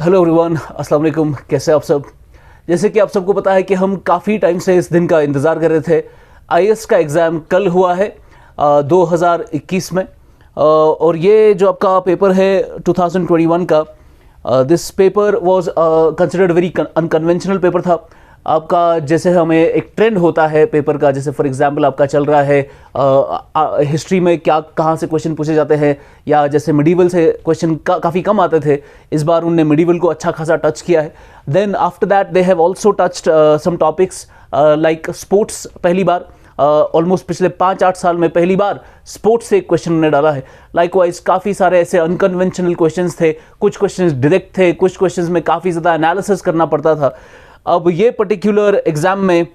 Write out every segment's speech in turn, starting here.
Hello everyone, अस्सलाम वालेकुम। कैसे आप सब? जैसे कि आप सबको पता है कि हम काफ़ी टाइम से इस दिन का इंतज़ार कर रहे थे। आईएएस का एग्ज़ाम कल हुआ है 2021 में, और ये जो आपका पेपर है 2021 का, this paper was considered very unconventional paper था आपका। जैसे हमें एक ट्रेंड होता है पेपर का, जैसे फॉर एग्जांपल आपका चल रहा है हिस्ट्री में क्या कहाँ से क्वेश्चन पूछे जाते हैं, या जैसे मिडीवल से क्वेश्चन काफ़ी कम आते थे। इस बार उन्होंने मिडीवल को अच्छा खासा टच किया है। Then after that they have also touched some topics like sports. पहली बार ऑलमोस्ट पिछले 5-8 साल में पहली बार स्पोर्ट्स से एक क्वेश्चन उन्होंने डाला है। लाइकवाइज काफ़ी सारे ऐसे अनकन्वेंशनल क्वेश्चंस थे, कुछ क्वेश्चंस डायरेक्ट थे, कुछ क्वेश्चंस में काफ़ी ज़्यादा एनालिसिस करना पड़ता था। अब ये पर्टिकुलर एग्जाम में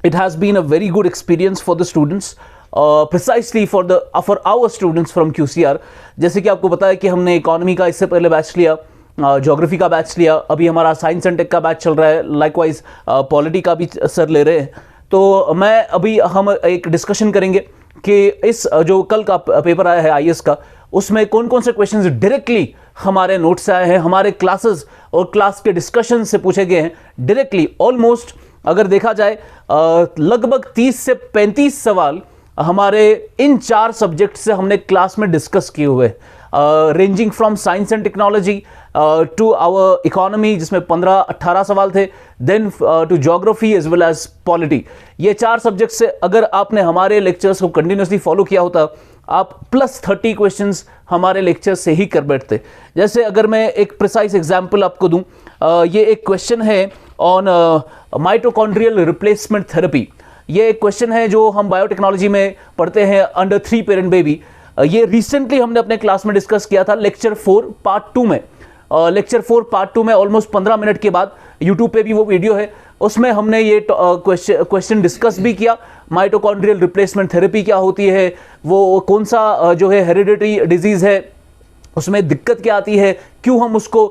it has been a very good experience for the students, precisely for our students from QCR। जैसे कि आपको पता है कि हमने इकोनॉमी का इससे पहले बैच लिया, ज्योग्राफी का बैच लिया, अभी हमारा साइंस एंड टेक का बैच चल रहा है, लाइकवाइज पॉलिटी का भी सर ले रहे हैं। तो हम एक डिस्कशन करेंगे कि इस जो कल का पेपर आया है आईएएस का, उसमें कौन कौन से क्वेश्चंस डायरेक्टली हमारे नोट से आए हैं, हमारे क्लासेस और क्लास के डिस्कशन से पूछे गए हैं डायरेक्टली। ऑलमोस्ट अगर देखा जाए लगभग 30 से 35 सवाल हमारे इन 4 सब्जेक्ट से हमने क्लास में डिस्कस किए हुए, ranging from science and technology to our economy, जिसमें 15-18 सवाल थे, then to geography as well as polity. ये 4 सब्जेक्ट से अगर आपने हमारे लेक्चर्स को कंटिन्यूसली फॉलो किया होता, आप +30 क्वेश्चंस हमारे लेक्चर से ही कर बैठते। जैसे अगर मैं एक प्रिसाइज एग्जांपल आपको दूं, ये एक क्वेश्चन है ऑन माइटोकॉन्ड्रियल रिप्लेसमेंट थेरेपी। ये एक क्वेश्चन है जो हम बायोटेक्नोलॉजी में पढ़ते हैं अंडर 3 पेरेंट बेबी। ये रिसेंटली हमने अपने क्लास में डिस्कस किया था लेक्चर 4 पार्ट 2 में। लेक्चर 4 पार्ट 2 में ऑलमोस्ट 15 मिनट के बाद यूट्यूब पे भी वो वीडियो है, उसमें हमने ये क्वेश्चन डिस्कस भी किया। माइटोकॉन्ड्रियल रिप्लेसमेंट थेरेपी क्या होती है, वो कौन सा जो है हेरिडिटरी डिजीज़ है, उसमें दिक्कत क्या आती है, क्यों हम उसको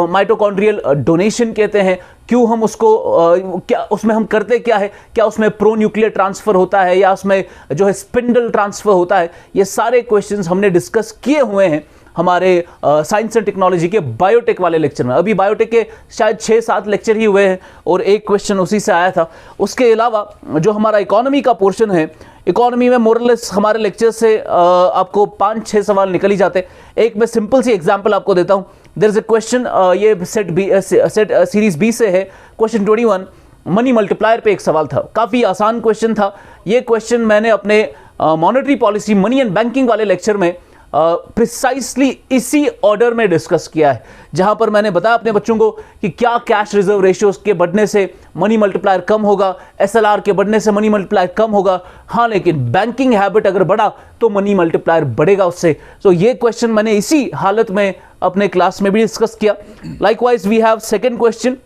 माइटोकॉन्ड्रियल डोनेशन कहते हैं, क्यों हम उसको क्या उसमें हम करते क्या है, क्या उसमें प्रो न्यूक्लियर ट्रांसफ़र होता है या उसमें जो है स्पिंडल ट्रांसफ़र होता है। ये सारे क्वेश्चंस हमने डिस्कस किए हुए हैं हमारे साइंस एंड टेक्नोलॉजी के बायोटेक वाले लेक्चर में। अभी बायोटेक के शायद 6-7 लेक्चर ही हुए हैं और एक क्वेश्चन उसी से आया था। उसके अलावा जो हमारा इकोनॉमी का पोर्शन है, इकोनॉमी में मोरलेस हमारे लेक्चर से आपको 5-6 सवाल निकल ही जाते। एक मैं सिंपल सी एग्जांपल आपको देता हूं। देयर इज अ क्वेश्चन, ये सेट सीरीज बी से है, क्वेश्चन 21 मनी मल्टीप्लायर पे एक सवाल था। काफ़ी आसान क्वेश्चन था। ये क्वेश्चन मैंने अपने monetary policy, money and banking वाले लेक्चर में प्रिसाइसली इसी ऑर्डर में डिस्कस किया है, जहां पर मैंने बताया अपने बच्चों को कि क्या कैश रिजर्व रेशियोज के बढ़ने से मनी मल्टीप्लायर कम होगा, SLR के बढ़ने से मनी मल्टीप्लायर कम होगा। हाँ, लेकिन बैंकिंग हैबिट अगर बढ़ा तो मनी मल्टीप्लायर बढ़ेगा उससे। तो ये क्वेश्चन मैंने इसी हालत में अपने क्लास में भी डिस्कस किया। Likewise we have second question.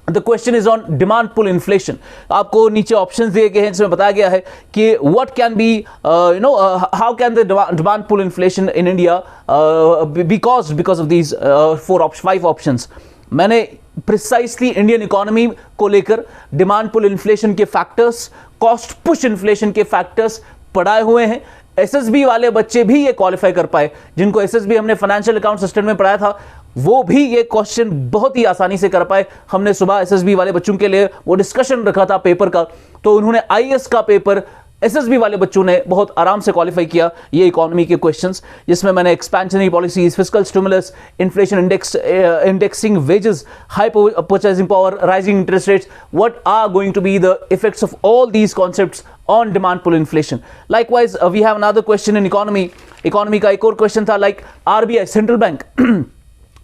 The question is on demand pull inflation. आपको नीचे ऑप्शंस दिए गए हैं जिसमें बताया गया है कि what can be how can the demand pull inflation in India because of these 5 options. मैंने प्रिसाइसली इंडियन इकोनॉमी को लेकर डिमांड पुल इन्फ्लेशन के फैक्टर्स, कॉस्ट पुश इन्फ्लेशन के फैक्टर्स पढ़ाए हुए हैं। SSB वाले बच्चे भी ये क्वालिफाई कर पाए, जिनको SSB हमने फाइनेंशियल अकाउंट सिस्टम में पढ़ाया था, वो भी ये क्वेश्चन बहुत ही आसानी से कर पाए। हमने सुबह SSB वाले बच्चों के लिए वो डिस्कशन रखा था पेपर का, तो उन्होंने IAS का पेपर SSB वाले बच्चों ने बहुत आराम से क्वालिफाई किया ये इकोनॉमी के क्वेश्चंस, जिसमें मैंने expansionary policies, fiscal stimulus, inflation indexing wages, high purchasing power, rising interest rates, what are going to be the effects of all these concepts on demand pull inflation. Likewise, we have another question in economy. Economy का एक और question था, like RBI, central bank.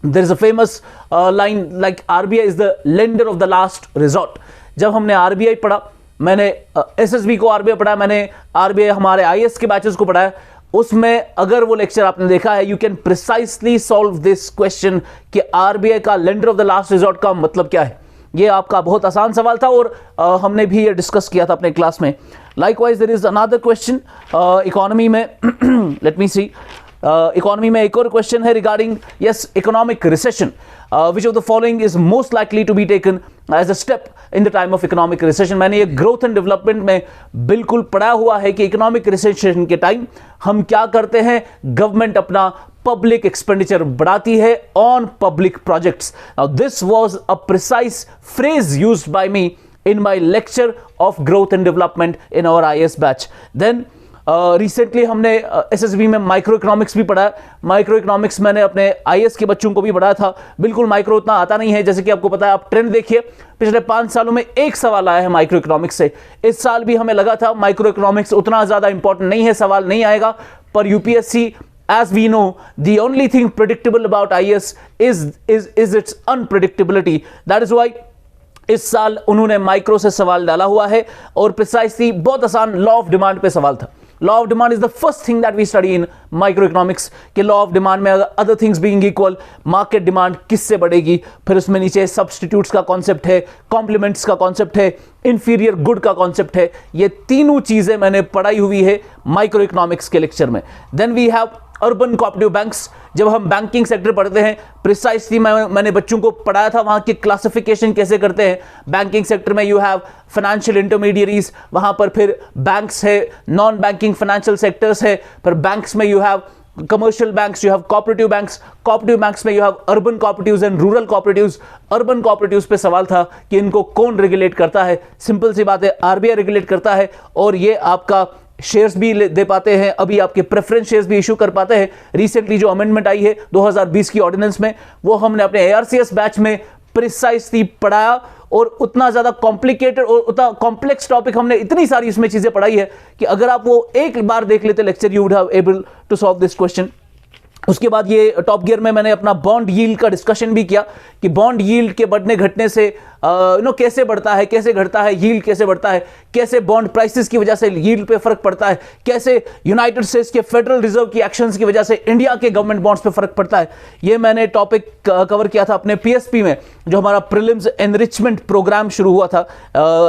There is a famous line like RBI is the lender of the last resort. जब हमने RBI पढ़ा, मैंने SSB को RBI पढ़ा, मैंने RBI हमारे IAS के बैचेस को पढ़ा है, उसमें अगर वो लेक्चर आपने देखा है, you can precisely solve this question कि RBI का lender of the last resort का मतलब क्या है। ये आपका बहुत आसान सवाल था और हमने भी ये डिस्कस किया था अपने क्लास में। Likewise there is another question economy में लेट मी सी, इकोनॉमी में एक और क्वेश्चन है regarding yes economic recession, which of the following is most likely to be taken as a step in the time of economic recession. मैंने ये growth and development में बिल्कुल पढ़ा हुआ है कि इकोनॉमिक रिसेशन के टाइम हम क्या करते हैं, गवर्नमेंट अपना पब्लिक एक्सपेंडिचर बढ़ाती है on public projects. Now this was a precise phrase used by me in my lecture of growth and development in our IAS batch. Then recently हमने SSB में माइक्रो इकोनॉमिक्स भी पढ़ा। Micro economics मैंने अपने IAS के बच्चों को भी पढ़ाया था। बिल्कुल माइक्रो उतना आता नहीं है, जैसे कि आपको पता है। आप ट्रेंड देखिए, पिछले 5 सालों में एक सवाल आया है माइक्रो इकोनॉमिक्स से। इस साल भी हमें लगा था माइक्रो इकोनॉमिक्स उतना ज्यादा इंपॉर्टेंट नहीं है, सवाल नहीं आएगा। पर UPSC, as we know, the only thing predictable about IAS is its unpredictability. That is why इस साल उन्होंने माइक्रो से सवाल डाला हुआ है और प्रिसाइसली बहुत आसान लॉ ऑफ डिमांड पे सवाल था। Law of demand is the first thing that we study in micro economics कि लॉ ऑफ डिमांड में other things being equal market demand किससे बढ़ेगी, फिर उसमें नीचे सब्स्टिट्यूट्स का कॉन्सेप्ट है, कॉम्प्लीमेंट्स का कॉन्सेप्ट है, इंफीरियर गुड का कॉन्सेप्ट है। ये तीनों चीजें मैंने पढ़ाई हुई है माइक्रो इकोनॉमिक्स के लेक्चर में। Then we have urban cooperative banks. जब हम बैंकिंग सेक्टर पढ़ते हैं, प्रिसाइसली मैंने बच्चों को पढ़ाया था वहां की क्लासिफिकेशन कैसे करते हैं। बैंकिंग सेक्टर में यू हैव फाइनेंशियल इंटरमीडियरीज, वहां पर फिर बैंक्स है, नॉन बैंकिंग फाइनेंशियल सेक्टर्स है, फिर बैंक्स में you have commercial banks, you have cooperative banks, cooperative banks में you have urban cooperatives and rural cooperatives. Urban cooperatives पे सवाल था कि इनको कौन रेगुलेट करता है। सिंपल सी बात है, RBI रेगुलेट करता है और ये आपका शेयर्स भी दे पाते हैं, अभी आपके प्रेफरेंस शेयर्स भी इशू कर पाते हैं। रिसेंटली जो अमेंडमेंट आई है 2020 की ऑर्डिनेंस में, वो हमने अपने ARCS बैच में प्रिसाइसली पढ़ाया और उतना ज्यादा कॉम्प्लिकेटेड और उतना कॉम्प्लेक्स टॉपिक हमने इतनी सारी इसमें चीजें पढ़ाई है कि अगर आप वो एक बार देख लेते lecture, you would have able to solve this question. उसके बाद ये टॉप गियर में मैंने अपना बॉन्ड यील्ड का डिस्कशन भी किया कि बॉन्ड यील्ड के बढ़ने घटने से कैसे बढ़ता है, कैसे घटता है, यील्ड कैसे बढ़ता है, कैसे बॉन्ड प्राइसेस की वजह से यील्ड पे फर्क पड़ता है, कैसे यूनाइटेड स्टेट्स के फेडरल रिजर्व की एक्शंस की वजह से इंडिया के गवर्नमेंट बॉन्ड्स पे फर्क पड़ता है। ये मैंने टॉपिक कवर किया था अपने PSP में, जो हमारा प्रीलिम्स एनरिचमेंट प्रोग्राम शुरू हुआ था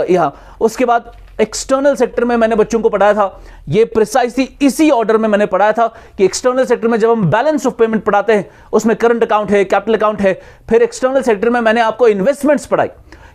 यहाँ। उसके बाद एक्सटर्नल सेक्टर में मैंने बच्चों को पढ़ाया था, ये प्रिसाइसली इसी ऑर्डर में मैंने पढ़ाया था कि एक्सटर्नल सेक्टर में जब हम बैलेंस ऑफ पेमेंट पढ़ाते हैं उसमें करंट अकाउंट है, कैपिटल अकाउंट है। फिर एक्सटर्नल सेक्टर में मैंने आपको इन्वेस्टमेंट्स पढ़ाई,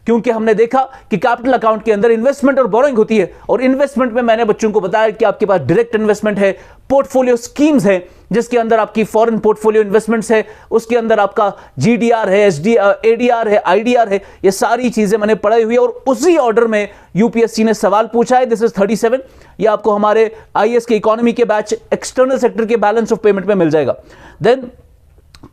क्योंकि हमने देखा कि कैपिटल अकाउंट के अंदर इन्वेस्टमेंट और बोरोइंग होती है। और इन्वेस्टमेंट में मैंने बच्चों को बताया कि आपके पास डायरेक्ट इन्वेस्टमेंट है, पोर्टफोलियो स्कीम्स है जिसके अंदर आपकी फॉरेन पोर्टफोलियो इन्वेस्टमेंट्स है, उसके अंदर आपका GDR है, ADR है, IDR है। ये सारी चीजें मैंने पढ़ाई हुई और उसी ऑर्डर में UPSC ने सवाल पूछा है। This is 37। ये आपको हमारे IAS के इकोनॉमी के बैच एक्सटर्नल सेक्टर के बैलेंस ऑफ पेमेंट में मिल जाएगा। देन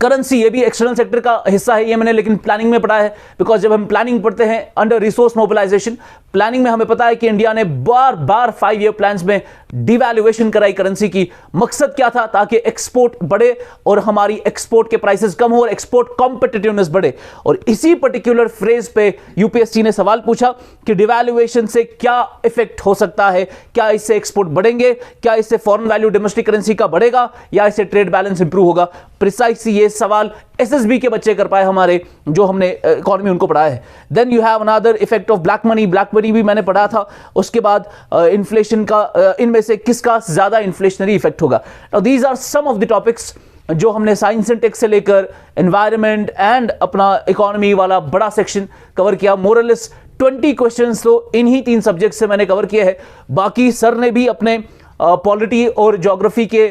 करेंसी, ये भी एक्सटर्नल सेक्टर का हिस्सा है, ये मैंने लेकिन प्लानिंग में पढ़ा है। बिकॉज जब हम प्लानिंग पढ़ते हैं अंडर रिसोर्स मोबिलाइजेशन, प्लानिंग में हमें पता है कि इंडिया ने बार बार 5 ईयर प्लान्स में डिवैल्यूएशन कराई करेंसी की। मकसद क्या था? ताकि एक्सपोर्ट बढ़े और हमारी एक्सपोर्ट के प्राइसेस कम हो और एक्सपोर्ट कॉम्पिटिटिवनेस बढ़े। और इसी पर्टिकुलर फ्रेज पे UPSC ने सवाल पूछा कि डिवैल्यूएशन से क्या इफेक्ट हो सकता है, क्या इससे एक्सपोर्ट बढ़ेंगे, क्या इससे फॉरेन वैल्यू डोमेस्टिक करेंसी का बढ़ेगा, या इससे ट्रेड बैलेंस इंप्रूव होगा। प्रिसाइसली ये सवाल SSB के बच्चे कर पाए हमारे, जो हमने इकोनॉमी उनको पढ़ाया है। Then you have another effect of black money. Black money भी मैंने पढ़ा था। उसके बाद इन्फ्लेशन का, इनमें से किसका ज्यादा इन्फ्लेशनरी इफेक्ट होगा। Now these are some of the topics जो हमने साइंस एंड टेक से लेकर एनवायरनमेंट एंड अपना इकोनॉमी वाला बड़ा सेक्शन कवर किया। मोरलेस 20 क्वेश्चंस तो इन्हीं 3 सब्जेक्ट से मैंने कवर किए हैं। बाकी सर ने भी अपने पॉलिटी और ज्योग्राफी के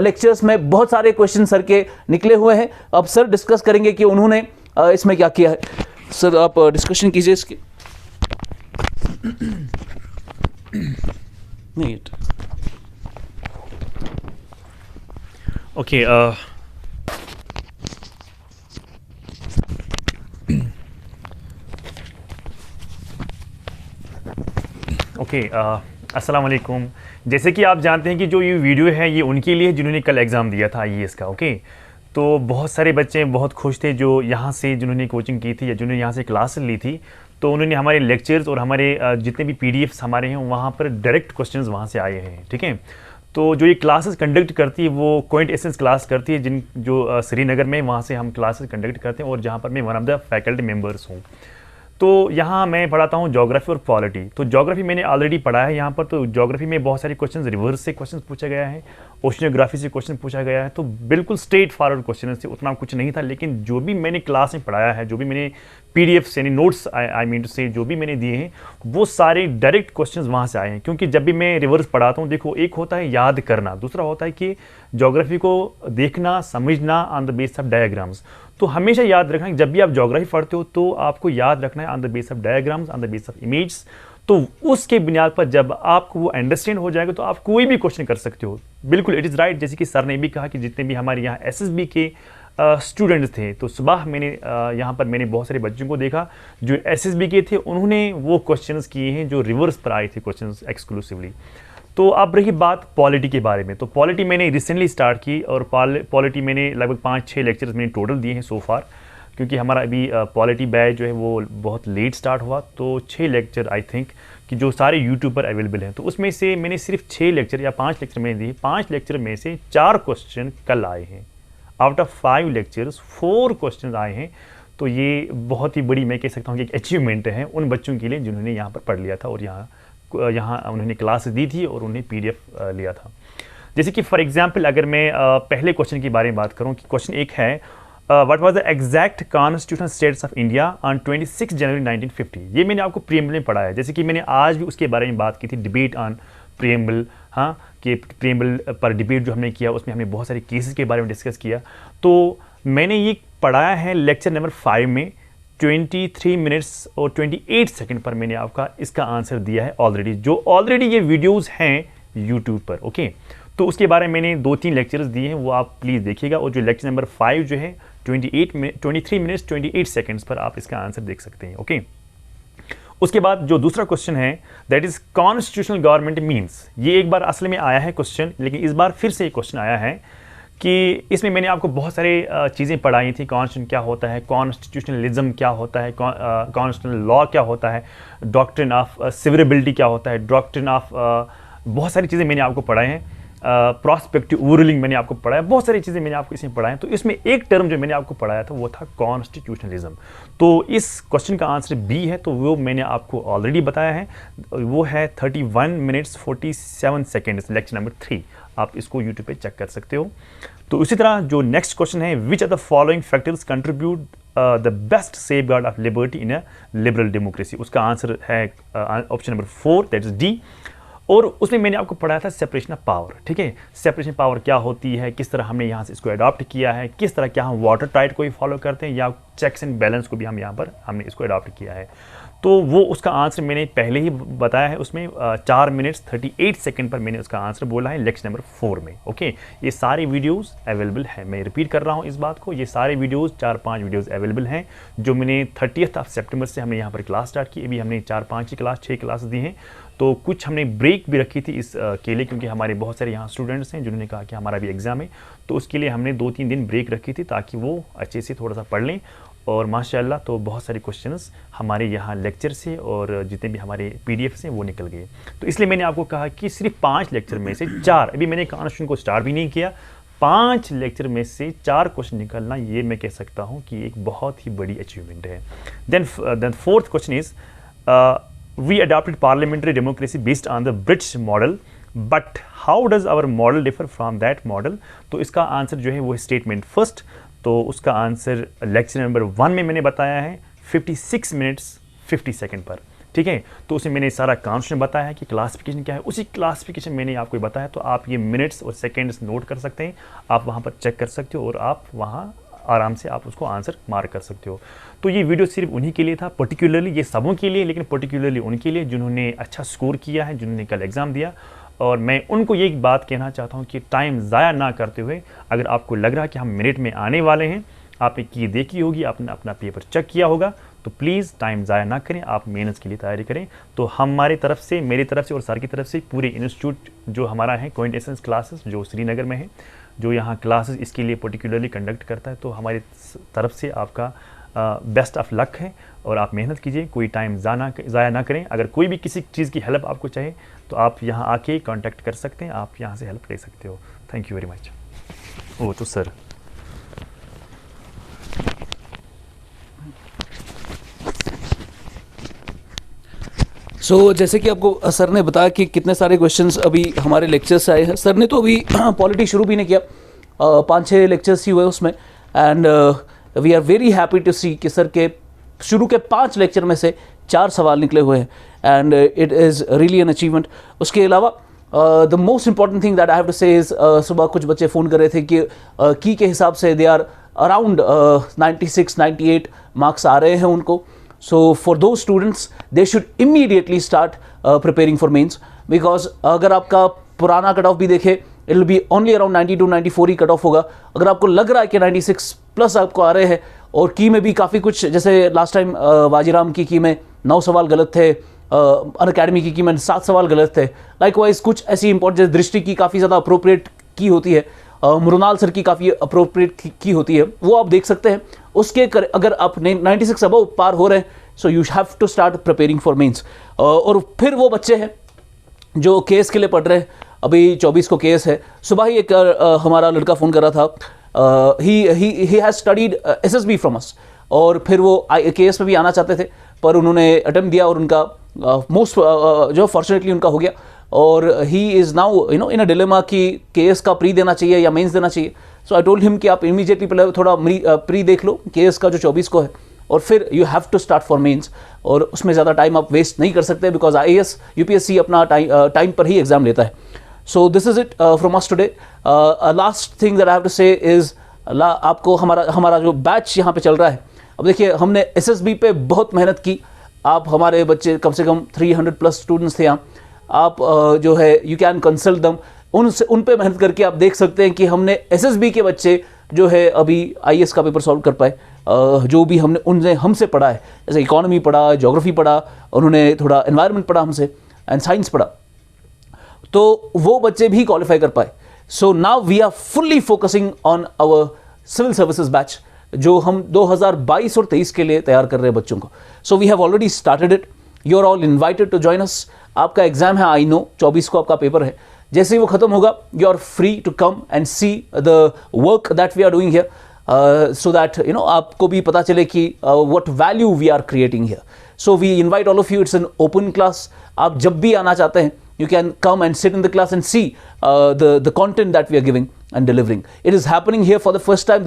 लेक्चर्स में बहुत सारे क्वेश्चन सर के निकले हुए हैं। अब सर डिस्कस करेंगे कि उन्होंने इसमें क्या किया है। सर आप डिस्कशन कीजिए इसके। नहीं ओके, अस्सलाम वालेकुम। जैसे कि आप जानते हैं कि जो ये वीडियो है ये उनके लिए जिन्होंने कल एग्ज़ाम दिया था IAS का। ओके, तो बहुत सारे बच्चे बहुत खुश थे जो यहाँ से जिन्होंने कोचिंग की थी या जिन्होंने यहाँ से क्लास ली थी, तो उन्होंने हमारे लेक्चर्स और हमारे जितने भी PDFs हमारे हैं वहाँ पर डायरेक्ट क्वेश्चंस वहाँ से आए हैं। ठीक है, तो जो ये क्लासेस कंडक्ट करती है वो क्वाइंट एसेंस क्लास करती है, जो श्रीनगर में, वहाँ से हम क्लासेस कंडक्ट करते हैं और जहाँ पर मैं one of the faculty members हूँ। तो यहाँ मैं पढ़ाता हूँ ज्योग्राफी और पॉलिटी। तो ज्योग्राफी मैंने ऑलरेडी पढ़ा है यहाँ पर। तो ज्योग्राफी में बहुत सारे क्वेश्चंस रिवर्स से क्वेश्चंस पूछा गया है ओशनोग्राफी से क्वेश्चन पूछा गया है, तो बिल्कुल स्ट्रेट फॉरवर्ड क्वेश्चन थे, उतना कुछ नहीं था। लेकिन जो भी मैंने क्लास में पढ़ाया है, जो भी मैंने पीडीएफ यानी नोट्स आई मीन टू से जो भी मैंने दिए हैं, वो सारे डायरेक्ट क्वेश्चंस वहाँ से आए हैं। क्योंकि जब भी मैं रिवर्स पढ़ाता हूँ, देखो एक होता है याद करना, दूसरा होता है कि ज्योग्राफी को देखना समझना on the base of diagrams. तो हमेशा याद रखना कि जब भी आप ज्योग्राफी पढ़ते हो तो आपको याद रखना है on the base of diagrams, on the base of image. तो उसके बुनियाद पर जब आपको वो अंडरस्टैंड हो जाएगा तो आप कोई भी क्वेश्चन कर सकते हो। बिल्कुल इट इज़ राइट, जैसे कि सर ने भी कहा कि जितने भी हमारे यहाँ एसएसबी के स्टूडेंट्स थे, तो सुबह मैंने यहाँ पर मैंने बहुत सारे बच्चों को देखा जो एसएसबी के थे, उन्होंने वो क्वेश्चंस किए हैं जो रिवर्स पर आए थे क्वेश्चंस एक्सक्लूसिवली। तो अब रही बात पॉलिटी के बारे में, तो पॉलिटी मैंने रिसेंटली स्टार्ट की और पॉलिटी मैंने लगभग 5-6 लेक्चर्स मैंने टोटल दिए हैं सो फार। क्योंकि हमारा अभी पॉलिटी बैच जो है वो बहुत लेट स्टार्ट हुआ, तो 6 लेक्चर आई थिंक कि जो सारे यूट्यूब पर अवेलेबल हैं। तो उसमें से मैंने सिर्फ 6 लेक्चर या 5 लेक्चर मैंने दिए। 5 लेक्चर में से 4 क्वेश्चन कल आए हैं। आउट ऑफ 5 लेक्चर्स 4 क्वेश्चन आए हैं। तो ये बहुत ही बड़ी मैं कह सकता हूँ कि एक अचीवमेंट है उन बच्चों के लिए जिन्होंने यहाँ पर पढ़ लिया था और यहाँ उन्होंने क्लास दी थी और उन्हें पीडीएफ लिया था। जैसे कि फॉर एग्जांपल अगर मैं पहले क्वेश्चन के बारे में बात करूँ कि क्वेश्चन एक है what was the exact constitutional states of India on 26 जनवरी 1950। ये मैंने आपको प्रीएम्बल में पढ़ा है, जैसे कि मैंने आज भी उसके बारे में बात की थी, डिबेट ऑन प्रीएम्बल। हाँ, कि प्रीएम्बल पर डिबेट जो हमने किया उसमें हमने बहुत सारे केसेस के बारे में डिस्कस किया। तो मैंने ये पढ़ाया है लेक्चर नंबर 5 में 23 मिनट्स और 28 सेकंड पर मैंने आपका इसका आंसर दिया है ऑलरेडी, जो ऑलरेडी ये वीडियोस हैं यूट्यूब पर। ओके, तो उसके बारे में मैंने 2-3 लेक्चर्स दिए हैं, वो आप प्लीज़ देखिएगा। और जो लेक्चर नंबर 5 जो है 23 मिनट्स 28 सेकंड्स पर आप इसका आंसर देख सकते हैं। ओके, उसके बाद जो दूसरा क्वेश्चन है that is constitutional government means. ये एक बार असल में आया है क्वेश्चन, लेकिन इस बार फिर से एक क्वेश्चन आया है कि इसमें मैंने आपको बहुत सारे चीज़ें पढ़ाई थी। कॉन्स्टिट्यूशन क्या होता है, कॉन्स्टिट्यूशनलिज्म क्या होता है, कॉन्स्टिट्यूशनल लॉ क्या होता है, डॉक्ट्रिन ऑफ सिवरेबिलिटी क्या होता है, डॉक्ट्रिन ऑफ बहुत सारी चीज़ें मैंने आपको पढ़ाए हैं। प्रॉस्पेक्टिव रूलिंग मैंने आपको पढ़ाया, बहुत सारी चीज़ें मैंने आपको इसमें पढ़ाया। तो इसमें एक टर्म जो मैंने आपको पढ़ाया था वो था कॉन्स्टिट्यूशनलिज्म। तो इस क्वेश्चन का आंसर बी है, तो वो मैंने आपको ऑलरेडी बताया है, वो है 31 मिनट्स 47 सेकेंड्स, लेक्चर नंबर 3। आप इसको यूट्यूब पे चेक कर सकते हो। तो इसी तरह जो नेक्स्ट क्वेश्चन है, which are the following factors contribute the best safeguard of liberty in a liberal democracy. उसका आंसर है option number 4 that is D. और उसमें मैंने आपको पढ़ाया था सेपरेशन ऑफ पावर। ठीक है, सेपरेशन पावर क्या होती है, किस तरह हमने यहाँ से इसको अडॉप्ट किया है, किस तरह क्या हम वाटर टाइट को ही फॉलो करते हैं या चेक्स एंड बैलेंस को भी हम यहाँ पर हमने इसको अडॉप्ट किया है। तो वो उसका आंसर मैंने पहले ही बताया है, उसमें 4 मिनट्स 38 सेकंड पर मैंने उसका आंसर बोला है लेक्चर नंबर 4 में। ओके, ये सारे वीडियोस अवेलेबल हैं, मैं रिपीट कर रहा हूँ इस बात को, ये सारे वीडियोस 4-5 वीडियोस अवेलेबल हैं जो मैंने 30 सितंबर से हमने यहाँ पर क्लास स्टार्ट की। अभी हमने 4-5 ही क्लास 6 क्लास दी हैं। तो कुछ हमने ब्रेक भी रखी थी इस के लिए, क्योंकि हमारे बहुत सारे यहाँ स्टूडेंट्स हैं जिन्होंने कहा कि हमारा भी एग्ज़ाम है, तो उसके लिए हमने 2-3 दिन ब्रेक रखी थी ताकि वो अच्छे से थोड़ा सा पढ़ लें। और माशाल्लाह तो बहुत सारे क्वेश्चंस हमारे यहाँ लेक्चर से और जितने भी हमारे पीडीएफ से वो निकल गए। तो इसलिए मैंने आपको कहा कि सिर्फ 5 लेक्चर में से 4, अभी मैंने कॉन्स्टिट्यूशन को स्टार्ट भी नहीं किया, 5 लेक्चर में से 4 क्वेश्चन निकलना, ये मैं कह सकता हूँ कि एक बहुत ही बड़ी अचीवमेंट है। Then fourth question is we adopted parliamentary democracy based on the British model, but how does our model differ from that model? तो इसका आंसर जो है वो स्टेटमेंट फर्स्ट। तो उसका आंसर लेक्चर नंबर 1 में मैंने बताया है 56 मिनट्स 50 सेकंड पर। ठीक है, तो उसमें मैंने सारा कॉन्स्टिट्यूशन बताया है कि क्लासिफिकेशन क्या है, उसी क्लासिफिकेशन मैंने आपको बताया। तो आप ये मिनट्स और सेकेंड्स नोट कर सकते हैं, आप वहाँ पर चेक कर सकते हो और आप वहाँ आराम से आप उसको आंसर मार्क कर सकते हो। तो ये वीडियो सिर्फ उन्हीं के लिए था, पर्टिकुलरली ये सबों के लिए, लेकिन पर्टिकुलरली उनके लिए जिन्होंने अच्छा स्कोर किया है, जिन्होंने कल एग्ज़ाम दिया। और मैं उनको ये बात कहना चाहता हूँ कि टाइम ज़ाया ना करते हुए, अगर आपको लग रहा है कि हम मिनट में आने वाले हैं, आपने की देखी होगी, आपने अपना पेपर चेक किया होगा, तो प्लीज़ टाइम ज़ाया ना करें, आप मेहनत के लिए तैयारी करें। तो हमारी तरफ से, मेरी तरफ से और सर की तरफ से, पूरे इंस्टीट्यूट जो हमारा है क्विंटेसेंस क्लासेस जो श्रीनगर में है, जो यहाँ क्लासेस इसके लिए पर्टिकुलरली कंडक्ट करता है, तो हमारी तरफ से आपका बेस्ट ऑफ लक है और आप मेहनत कीजिए, कोई टाइम ज़ाया ना करें। अगर कोई भी किसी चीज़ की हेल्प आपको चाहिए तो आप यहाँ आके कांटेक्ट कर सकते हैं, आप यहाँ से हेल्प ले सकते हो। Thank you very much. ओ तो सर सो जैसे कि आपको सर ने बताया कि कितने सारे क्वेश्चंस अभी हमारे लेक्चर्स आए हैं। सर ने तो अभी पॉलिटी शुरू भी नहीं किया, 5-6 लेक्चर्स ही हुए उसमें, and we are very happy to see कि सर के शुरू के 5 लेक्चर में से 4 सवाल निकले हुए हैं, and it is really an achievement. उसके अलावा the most important thing that I have to say is, सुबह कुछ बच्चे फ़ोन कर रहे थे कि की के हिसाब से दे आर अराउंड 96-98 मार्क्स आ रहे हैं उनको। So for those students, they should immediately start preparing for mains, because अगर आपका पुराना कट ऑफ भी देखे, it will be only around 92-94 he cut off होगा। अगर आपको लग रहा है कि 96 प्लस आपको आ रहे हैं, और की में भी काफ़ी कुछ, जैसे लास्ट टाइम वाजीराम की में 9 सवाल गलत थे, अनअकैडमी की में 7 सवाल गलत थे। लाइकवाइज कुछ ऐसी इंपॉर्टेंट, दृष्टि की काफ़ी ज़्यादा अप्रोप्रिएट की होती है, मृणाल सर की काफ़ी अप्रोप्रिएट की होती है, वो आप देख सकते हैं। उसके अगर आप 96 अबव पार हो रहे हैं, so you have to start preparing for mains. और फिर वो बच्चे हैं जो केएस के लिए पढ़ रहे हैं, अभी 24 को केएस है। सुबह ही एक हमारा लड़का फ़ोन कर रहा था, he has studied SSB from us, और फिर वो केएस में भी आना चाहते थे, पर उन्होंने अटेम्प्ट दिया और उनका मोस्ट जो फॉर्चुनेटली उनका हो गया, और he is now in a dilemma कि केएस का प्री देना चाहिए या मेंस देना चाहिए। सो आई टोल्ड हिम कि आप इमीडिएटली पहले थोड़ा प्री देख लो केएस का जो 24 को है, और फिर you have to start for mains, और उसमें ज़्यादा टाइम आप वेस्ट नहीं कर सकते, बिकॉज आईएएस यूपीएससी अपना टाइम पर ही एग्जाम लेता है। So this is it from us today. Last thing that I have to say is, आपको हमारा जो बैच यहाँ पे चल रहा है, अब देखिए हमने एसएसबी पे बहुत मेहनत की। आप हमारे बच्चे कम से कम 300 प्लस स्टूडेंट्स थे यहाँ, आप जो है यू कैन कंसल्ट दम, उन पे मेहनत करके आप देख सकते हैं कि हमने एसएसबी के बच्चे जो है अभी आईएएस का पेपर सॉल्व कर पाए। जो भी उनने हमसे पढ़ा है, जैसे इकोनॉमी पढ़ा, ज्योग्राफी पढ़ा, उन्होंने थोड़ा एनवायरनमेंट पढ़ा हमसे, एंड साइंस पढ़ा, तो वो बच्चे भी क्वालिफाई कर पाए। So now we are fully focusing on our civil services batch, जो हम 2022 और 23 के लिए तैयार कर रहे हैं बच्चों को। So we have already started it, you are all invited to join us. आपका एग्जाम है, आई नो 24 को आपका पेपर है, जैसे ही वो खत्म होगा you are free to come and see the work that we are doing here, so that आपको भी पता चले कि what value we are creating here. So we invite all of you, it's an open class. आप जब भी आना चाहते हैं, you can come and sit in the class and see the content that we are giving and delivering. It is happening here for the first time.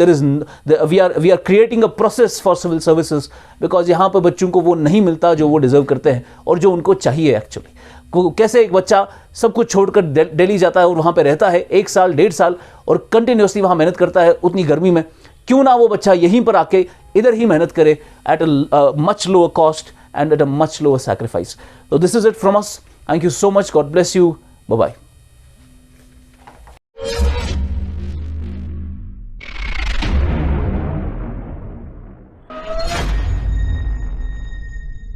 We are creating a process for civil services, because यहाँ पर बच्चों को वो नहीं मिलता जो वो deserve करते हैं और जो उनको चाहिए एक्चुअली। कैसे एक बच्चा सब कुछ छोड़कर दिल्ली जाता है और वहाँ पे रहता है 1 साल 1.5 साल और कंटिन्यूसली वहाँ मेहनत करता है उतनी गर्मी में, क्यों ना वो बच्चा यहीं पर आके इधर ही मेहनत करे at a much lower cost and at a much lower sacrifice. So this is it from us. Thank you so much. God bless you. Bye-bye.